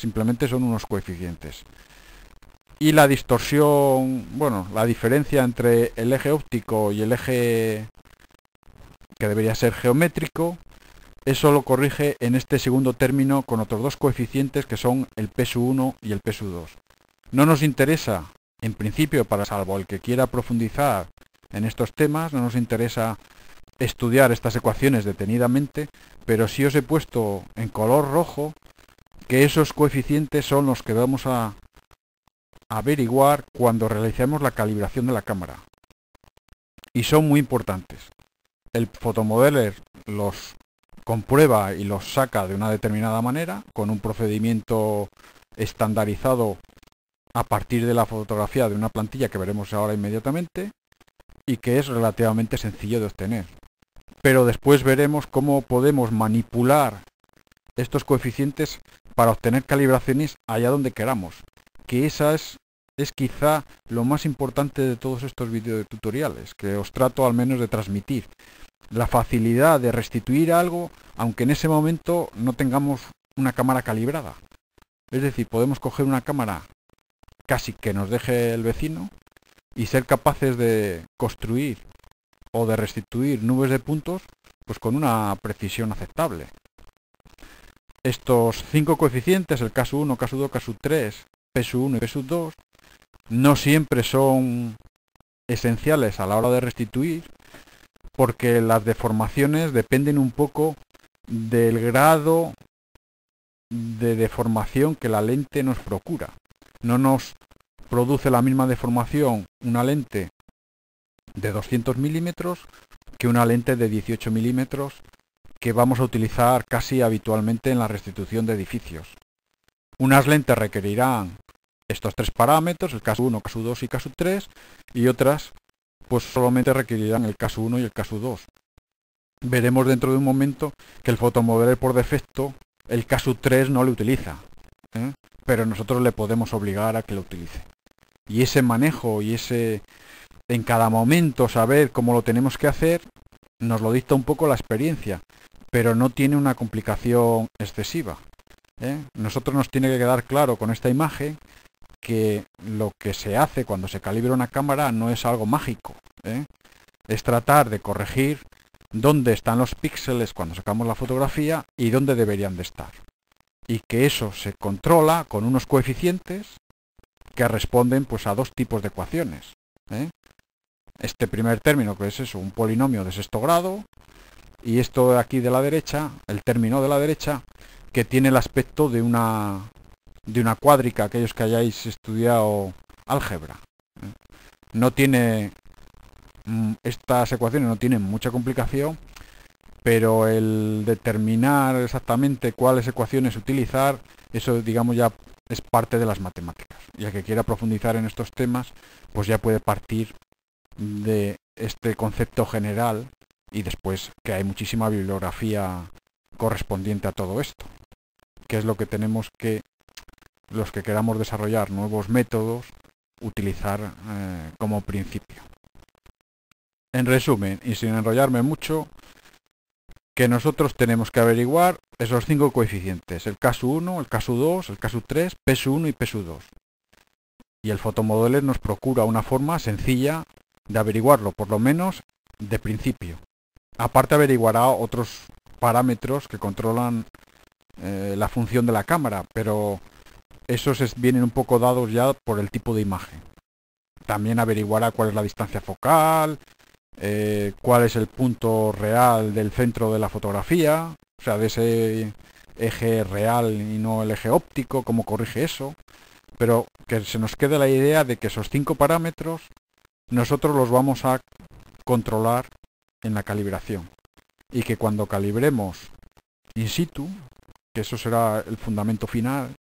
simplemente son unos coeficientes. Y la distorsión, bueno, la diferencia entre el eje óptico y el eje que debería ser geométrico, eso lo corrige en este segundo término con otros dos coeficientes que son el P1 y el P2. No nos interesa, en principio, para salvo el que quiera profundizar en estos temas, no nos interesa estudiar estas ecuaciones detenidamente, pero sí os he puesto en color rojo que esos coeficientes son los que vamos a averiguar cuando realicemos la calibración de la cámara. Y son muy importantes. El fotomodeler los comprueba y los saca de una determinada manera, con un procedimiento estandarizado a partir de la fotografía de una plantilla que veremos ahora inmediatamente, y que es relativamente sencillo de obtener. Pero después veremos cómo podemos manipular estos coeficientes para obtener calibraciones allá donde queramos, que esa es quizá lo más importante de todos estos videotutoriales, que os trato al menos de transmitir. La facilidad de restituir algo, aunque en ese momento no tengamos una cámara calibrada. Es decir, podemos coger una cámara casi que nos deje el vecino y ser capaces de construir o de restituir nubes de puntos pues con una precisión aceptable. Estos 5 coeficientes, el caso 1, caso 2, caso 3, P1 y P2, no siempre son esenciales a la hora de restituir, porque las deformaciones dependen un poco del grado de deformación que la lente nos procura. No nos produce la misma deformación una lente de 200 milímetros que una lente de 18 milímetros que vamos a utilizar casi habitualmente en la restitución de edificios. Unas lentes requerirán estos 3 parámetros, el caso 1, caso 2 y caso 3, y otras pues solamente requerirán el caso 1 y el caso 2. Veremos dentro de un momento que el fotomodeler por defecto el caso 3 no lo utiliza, pero nosotros le podemos obligar a que lo utilice. Y ese manejo y ese en cada momento saber cómo lo tenemos que hacer nos lo dicta un poco la experiencia, pero no tiene una complicación excesiva. Nosotros nos tiene que quedar claro con esta imagen que lo que se hace cuando se calibra una cámara no es algo mágico. Es tratar de corregir dónde están los píxeles cuando sacamos la fotografía y dónde deberían de estar. Y que eso se controla con unos coeficientes que responden pues a dos tipos de ecuaciones. Este primer término, que es eso, un polinomio de sexto grado, y esto de aquí de la derecha, el término de la derecha, que tiene el aspecto de una cuádrica, aquellos que hayáis estudiado álgebra. No tiene, estas ecuaciones no tienen mucha complicación, pero el determinar exactamente cuáles ecuaciones utilizar, eso digamos ya es parte de las matemáticas. Y el que quiera profundizar en estos temas, pues ya puede partir de este concepto general y después que hay muchísima bibliografía correspondiente a todo esto, que es lo que tenemos que, los que queramos desarrollar nuevos métodos, utilizar como principio. En resumen, y sin enrollarme mucho, que nosotros tenemos que averiguar esos 5 coeficientes, el caso 1, el caso 2, el caso 3, P1 y P2. Y el fotomodeler nos procura una forma sencilla de averiguarlo, por lo menos de principio. Aparte averiguará otros parámetros que controlan la función de la cámara, pero esos vienen un poco dados ya por el tipo de imagen. También averiguará cuál es la distancia focal, cuál es el punto real del centro de la fotografía, o sea, de ese eje real y no el eje óptico, cómo corrige eso, pero que se nos quede la idea de que esos 5 parámetros nosotros los vamos a controlar en la calibración y que cuando calibremos in situ, que eso será el fundamento final,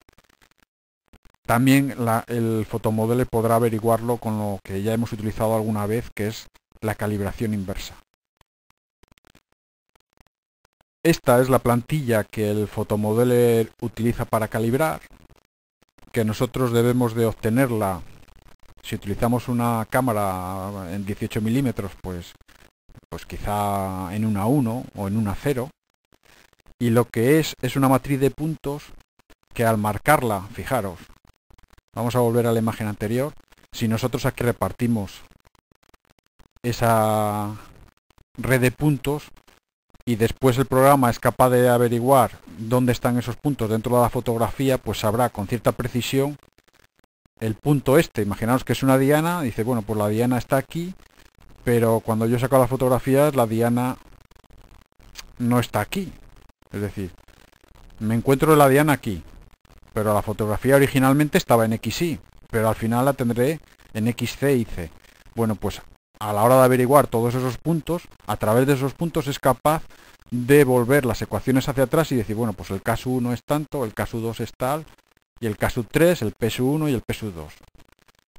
también el fotomodeler podrá averiguarlo con lo que ya hemos utilizado alguna vez, que es la calibración inversa. Esta es la plantilla que el fotomodeler utiliza para calibrar, que nosotros debemos de obtenerla. Si utilizamos una cámara en 18 milímetros, pues quizá en una 1 o en una 0. Y lo que es una matriz de puntos que al marcarla, fijaros, vamos a volver a la imagen anterior, si nosotros aquí repartimos esa red de puntos y después el programa es capaz de averiguar dónde están esos puntos dentro de la fotografía, pues sabrá con cierta precisión el punto este. Imaginaos que es una diana, dice, bueno, pues la diana está aquí, pero cuando yo saco las fotografías la diana no está aquí. Es decir, me encuentro la diana aquí, pero la fotografía originalmente estaba en XY, pero al final la tendré en XC y C. Bueno, pues a la hora de averiguar todos esos puntos, a través de esos puntos es capaz de volver las ecuaciones hacia atrás y decir, bueno, pues el caso 1 es tanto, el caso 2 es tal, y el caso 3, el peso 1 y el peso 2.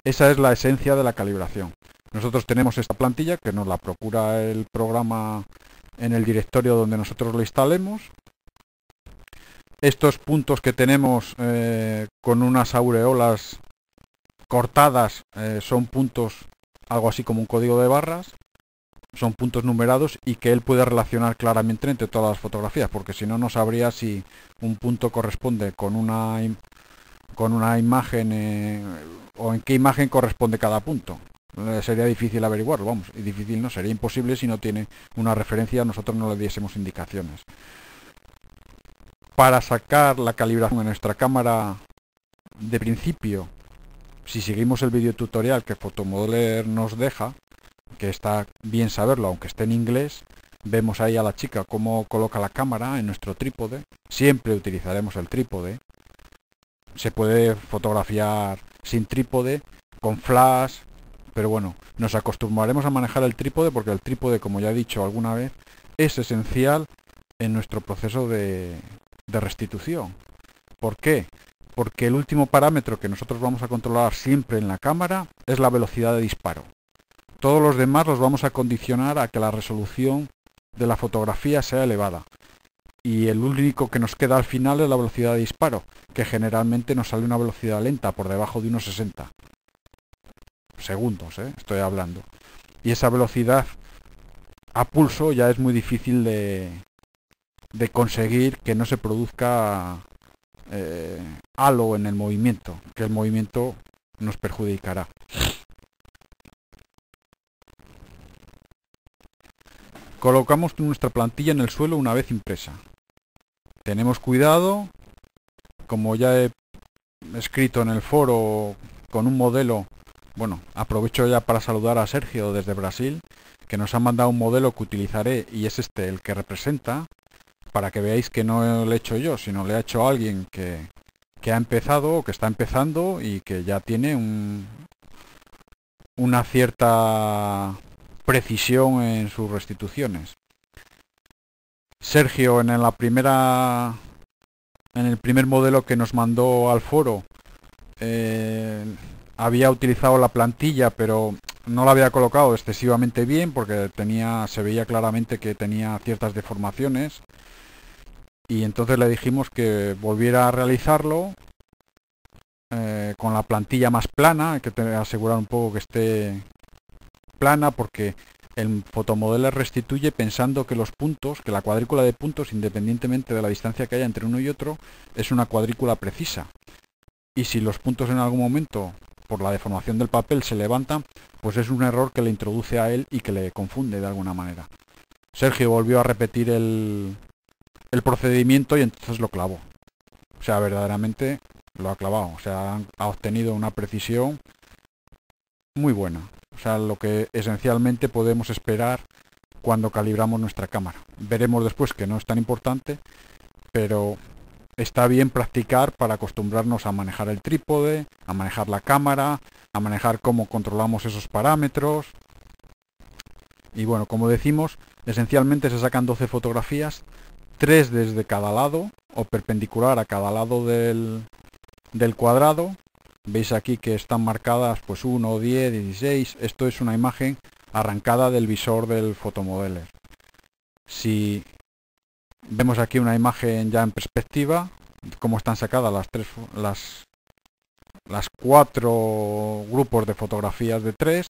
Esa es la esencia de la calibración. Nosotros tenemos esta plantilla que nos la procura el programa en el directorio donde nosotros lo instalemos. Estos puntos que tenemos con unas aureolas cortadas son puntos, algo así como un código de barras, son puntos numerados y que él puede relacionar claramente entre todas las fotografías, porque si no, no sabría si un punto corresponde con una imagen o en qué imagen corresponde cada punto. Sería difícil averiguarlo, vamos, y difícil no, sería imposible si no tiene una referencia, nosotros no le diésemos indicaciones. Para sacar la calibración en nuestra cámara de principio, si seguimos el video tutorial que Photomodeler nos deja, que está bien saberlo, aunque esté en inglés, vemos ahí a la chica cómo coloca la cámara en nuestro trípode. Siempre utilizaremos el trípode. Se puede fotografiar sin trípode, con flash, pero bueno, nos acostumbraremos a manejar el trípode porque el trípode, como ya he dicho alguna vez, es esencial en nuestro proceso de restitución. ¿Por qué? Porque el último parámetro que nosotros vamos a controlar siempre en la cámara es la velocidad de disparo. Todos los demás los vamos a condicionar a que la resolución de la fotografía sea elevada. Y el único que nos queda al final es la velocidad de disparo, que generalmente nos sale una velocidad lenta, por debajo de unos 60 segundos, estoy hablando. Y esa velocidad a pulso ya es muy difícil de conseguir que no se produzca halo en el movimiento, que el movimiento nos perjudicará. Colocamos nuestra plantilla en el suelo una vez impresa. Tenemos cuidado, como ya he escrito en el foro con un modelo, bueno, aprovecho ya para saludar a Sergio desde Brasil, que nos ha mandado un modelo que utilizaré y es este el que representa, para que veáis que no lo he hecho yo, sino le ha hecho alguien que ha empezado o que está empezando y que ya tiene una cierta precisión en sus restituciones. Sergio en el primer modelo que nos mandó al foro había utilizado la plantilla, pero no la había colocado excesivamente bien porque se veía claramente que tenía ciertas deformaciones, y entonces le dijimos que volviera a realizarlo con la plantilla más plana. Hay que asegurar un poco que esté plana porque el Photomodeler restituye pensando que los puntos, que la cuadrícula de puntos, independientemente de la distancia que haya entre uno y otro, es una cuadrícula precisa. Y si los puntos en algún momento, por la deformación del papel, se levantan, pues es un error que le introduce a él y que le confunde de alguna manera. Sergio volvió a repetir el procedimiento y entonces lo clavó. O sea, verdaderamente lo ha clavado. O sea, ha obtenido una precisión muy buena. O sea, lo que esencialmente podemos esperar cuando calibramos nuestra cámara. Veremos después que no es tan importante, pero está bien practicar para acostumbrarnos a manejar el trípode, a manejar la cámara, a manejar cómo controlamos esos parámetros. Y bueno, como decimos, esencialmente se sacan 12 fotografías, 3 desde cada lado o perpendicular a cada lado del cuadrado. Veis aquí que están marcadas pues 1, 10, 16. Esto es una imagen arrancada del visor del Photomodeler. Si vemos aquí una imagen ya en perspectiva, cómo están sacadas las 4 grupos de fotografías de 3,